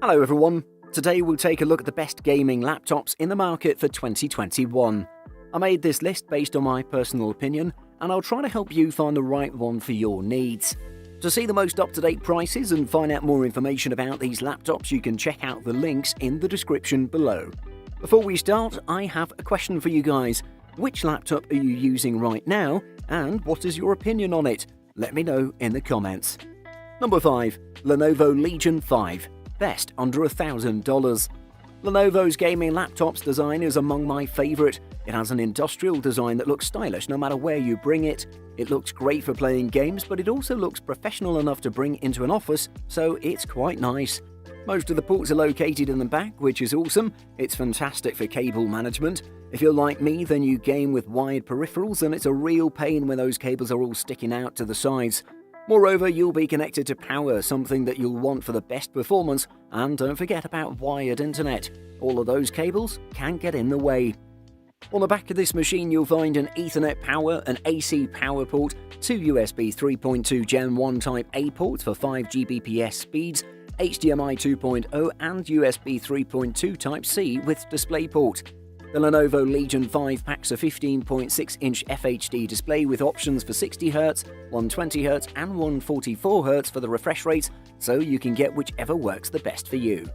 Hello everyone, today we'll take a look at the best gaming laptops in the market for 2021. I made this list based on my personal opinion, and I'll try to help you find the right one for your needs. To see the most up-to-date prices and find out more information about these laptops, you can check out the links in the description below. Before we start, I have a question for you guys. Which laptop are you using right now, and what is your opinion on it? Let me know in the comments. Number 5. Lenovo Legion 5. Best under $1,000. Lenovo's gaming laptop's design is among my favourite. It has an industrial design that looks stylish no matter where you bring it. It looks great for playing games, but it also looks professional enough to bring into an office, so it's quite nice. Most of the ports are located in the back, which is awesome. It's fantastic for cable management. If you're like me, then you game with wired peripherals, and it's a real pain when those cables are all sticking out to the sides. Moreover, you'll be connected to power, something that you'll want for the best performance, and don't forget about wired internet. All of those cables can get in the way. On the back of this machine, you'll find an Ethernet power, an AC power port, two USB 3.2 Gen 1 Type A ports for 5 Gbps speeds, HDMI 2.0 and USB 3.2 Type C with DisplayPort. The Lenovo Legion 5 packs a 15.6-inch FHD display with options for 60Hz, 120Hz and 144Hz for the refresh rates, so you can get whichever works the best for you.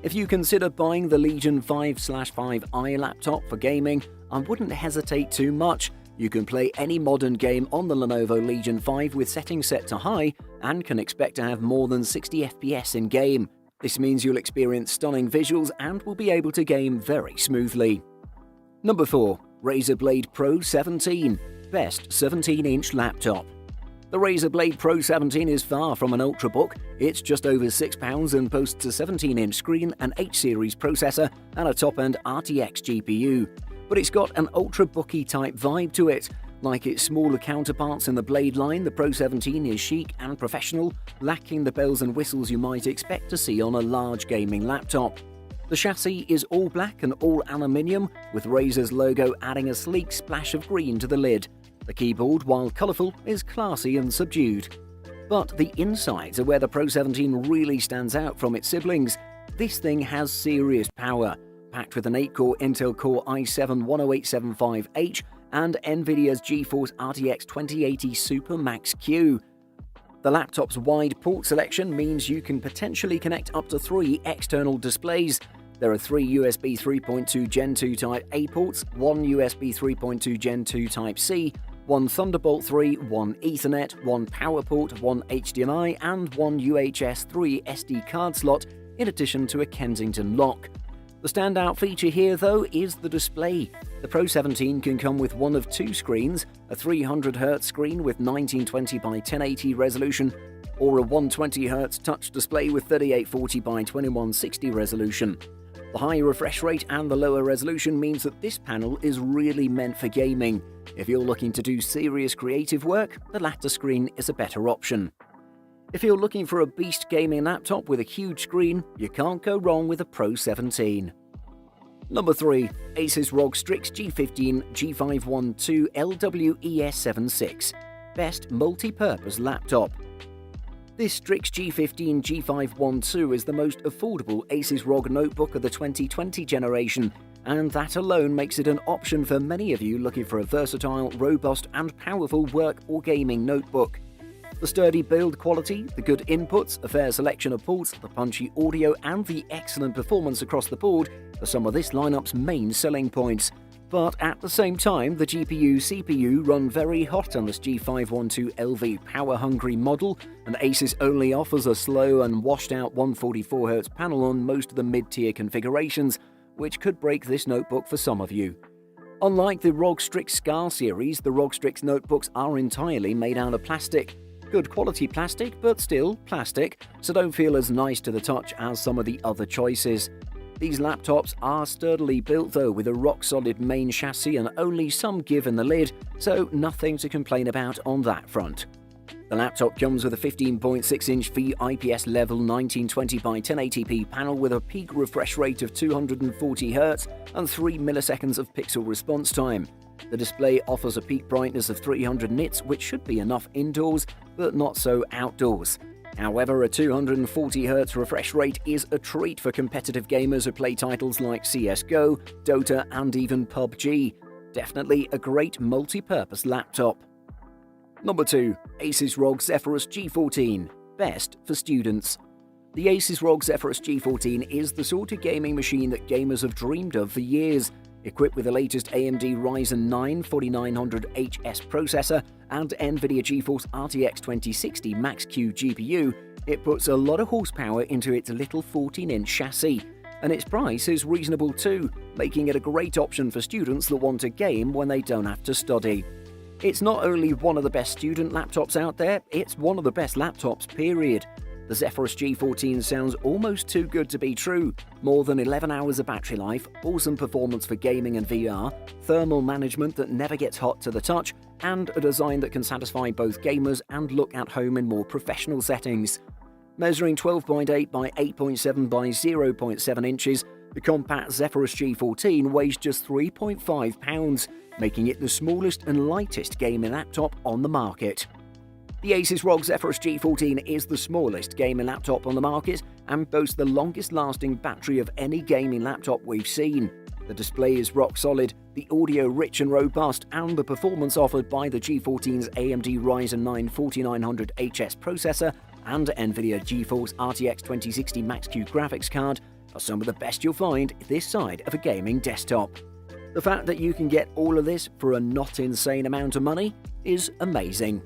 If you consider buying the Legion 5/5i laptop for gaming, I wouldn't hesitate too much. You can play any modern game on the Lenovo Legion 5 with settings set to high and can expect to have more than 60 FPS in-game. This means you'll experience stunning visuals and will be able to game very smoothly. Number 4. Razer Blade Pro 17. Best 17-inch laptop. The Razer Blade Pro 17 is far from an ultrabook. It's just over £6 and boasts a 17-inch screen, an H-series processor and a top-end RTX GPU. But it's got an ultrabooky type vibe to it. Like its smaller counterparts in the Blade line, the Pro 17 is chic and professional, lacking the bells and whistles you might expect to see on a large gaming laptop. The chassis is all black and all aluminium, with Razer's logo adding a sleek splash of green to the lid. The keyboard, while colourful, is classy and subdued. But the insides are where the Pro 17 really stands out from its siblings. This thing has serious power, packed with an 8-core Intel Core i7-10875H and NVIDIA's GeForce RTX 2080 Super Max Q. The laptop's wide port selection means you can potentially connect up to 3 external displays. There are 3 USB 3.2 Gen 2 Type A ports, 1 USB 3.2 Gen 2 Type C, 1 Thunderbolt 3, 1 Ethernet, 1 power port, 1 HDMI and 1 UHS 3 SD card slot, in addition to a Kensington lock. The standout feature here, though, is the display. The Pro 17 can come with one of 2 screens, a 300Hz screen with 1920 by 1080 resolution, or a 120Hz touch display with 3840 by 2160 resolution. The high refresh rate and the lower resolution means that this panel is really meant for gaming. If you're looking to do serious creative work, the latter screen is a better option. If you're looking for a beast gaming laptop with a huge screen, you can't go wrong with a Pro 17. Number 3. ASUS ROG Strix G15 G512 LWES76. Best multi-purpose laptop. This Strix G15 G512 is the most affordable ASUS ROG notebook of the 2020 generation, and that alone makes it an option for many of you looking for a versatile, robust and powerful work or gaming notebook. The sturdy build quality, the good inputs, a fair selection of ports, the punchy audio and the excellent performance across the board are some of this lineup's main selling points. But at the same time, the GPU-CPU run very hot on this G512LV power-hungry model, and ASUS only offers a slow and washed-out 144Hz panel on most of the mid-tier configurations, which could break this notebook for some of you. Unlike the ROG Strix Scar series, the ROG Strix notebooks are entirely made out of plastic. Good quality plastic, but still plastic, so don't feel as nice to the touch as some of the other choices. These laptops are sturdily built though, with a rock-solid main chassis and only some give in the lid, so nothing to complain about on that front. The laptop comes with a 15.6-inch IPS level 1920 by 1080p panel with a peak refresh rate of 240Hz and 3 milliseconds of pixel response time. The display offers a peak brightness of 300 nits, which should be enough indoors, but not so outdoors. However, a 240Hz refresh rate is a treat for competitive gamers who play titles like CSGO, Dota, and even PUBG. Definitely a great multi-purpose laptop. Number 2. ASUS ROG Zephyrus G15. Best for students. The ASUS ROG Zephyrus G15 is the sort of gaming machine that gamers have dreamed of for years. Equipped with the latest AMD Ryzen 9 4900HS processor and NVIDIA GeForce RTX 2060 Max-Q GPU, it puts a lot of horsepower into its little 14-inch chassis. And its price is reasonable too, making it a great option for students that want to game when they don't have to study. It's not only one of the best student laptops out there, it's one of the best laptops, period. The Zephyrus G15 sounds almost too good to be true. More than 11 hours of battery life, awesome performance for gaming and VR, thermal management that never gets hot to the touch, and a design that can satisfy both gamers and look at home in more professional settings. Measuring 12.8 by 8.7 by 0.7 inches, the compact Zephyrus G14 weighs just 3.5 pounds, making it the smallest and lightest gaming laptop on the market. The ASUS ROG Zephyrus G14 is the smallest gaming laptop on the market and boasts the longest-lasting battery of any gaming laptop we've seen. The display is rock solid, the audio rich and robust, and the performance offered by the G14's AMD Ryzen 9 4900HS processor and NVIDIA GeForce RTX 2060 Max-Q graphics card are some of the best you'll find this side of a gaming desktop. The fact that you can get all of this for a not insane amount of money is amazing.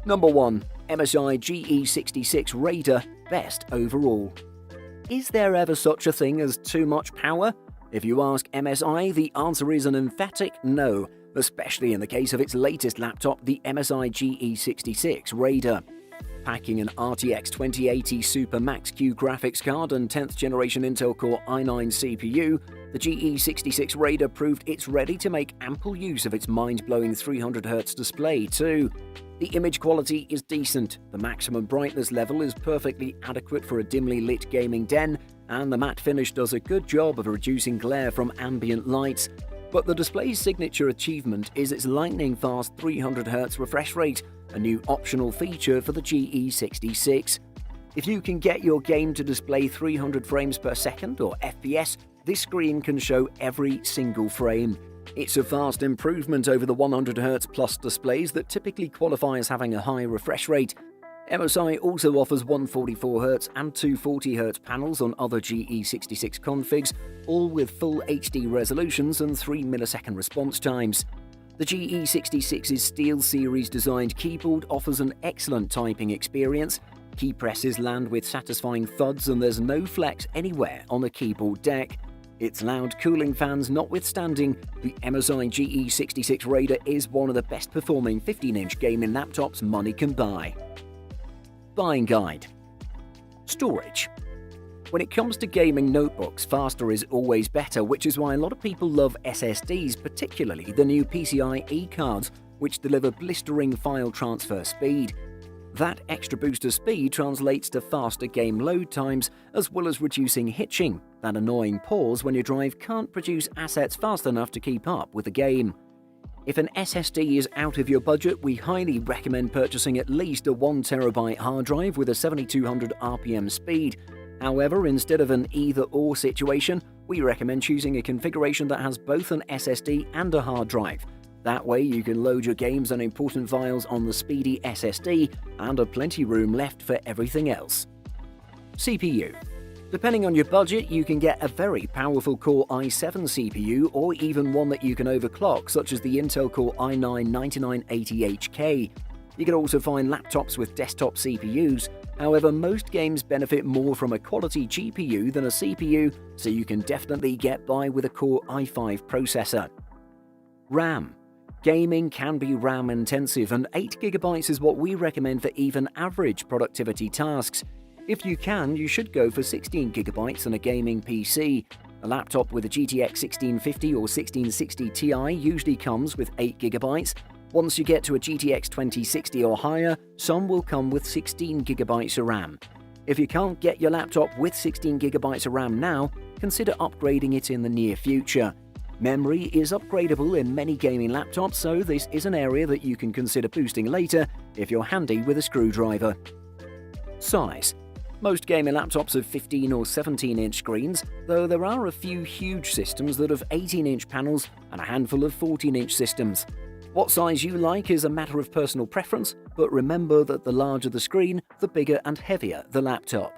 Number 1. MSI GE66 Raider. Best overall. Is there ever such a thing as too much power? If you ask MSI, the answer is an emphatic no, especially in the case of its latest laptop, the MSI GE66 Raider. Packing an RTX 2080 Super Max-Q graphics card and 10th generation Intel Core i9 CPU, the GE66 Raider proved it's ready to make ample use of its mind-blowing 300Hz display too. The image quality is decent, the maximum brightness level is perfectly adequate for a dimly lit gaming den, and the matte finish does a good job of reducing glare from ambient lights. But the display's signature achievement is its lightning-fast 300Hz refresh rate, a new optional feature for the GE66. If you can get your game to display 300 frames per second or FPS, this screen can show every single frame. It's a vast improvement over the 100Hz plus displays that typically qualify as having a high refresh rate. MSI also offers 144Hz and 240Hz panels on other GE66 configs, all with full HD resolutions and 3 millisecond response times. The GE66's SteelSeries designed keyboard offers an excellent typing experience. Key presses land with satisfying thuds and there's no flex anywhere on the keyboard deck. Its loud cooling fans notwithstanding, the MSI GE66 Raider is one of the best performing 15-inch gaming laptops money can buy. Buying guide. Storage. When it comes to gaming notebooks, faster is always better, which is why a lot of people love SSDs, particularly the new PCIe cards, which deliver blistering file transfer speed. That extra boost of speed translates to faster game load times, as well as reducing hitching, that annoying pause when your drive can't produce assets fast enough to keep up with the game. If an SSD is out of your budget, we highly recommend purchasing at least a 1TB hard drive with a 7200 RPM speed. However, instead of an either-or situation, we recommend choosing a configuration that has both an SSD and a hard drive. That way you can load your games and important files on the speedy SSD and have plenty room left for everything else. CPU. Depending on your budget, you can get a very powerful Core i7 CPU or even one that you can overclock, such as the Intel Core i9 9980HK. You can also find laptops with desktop CPUs. However, most games benefit more from a quality GPU than a CPU, so you can definitely get by with a Core i5 processor. RAM. Gaming can be RAM intensive, and 8GB is what we recommend for even average productivity tasks. If you can, you should go for 16GB on a gaming PC. A laptop with a GTX 1650 or 1660 Ti usually comes with 8GB. Once you get to a GTX 2060 or higher, some will come with 16GB of RAM. If you can't get your laptop with 16GB of RAM now, consider upgrading it in the near future. Memory is upgradable in many gaming laptops, so this is an area that you can consider boosting later if you're handy with a screwdriver. Size. Most gaming laptops have 15 or 17-inch screens, though there are a few huge systems that have 18-inch panels and a handful of 14-inch systems. What size you like is a matter of personal preference, but remember that the larger the screen, the bigger and heavier the laptop.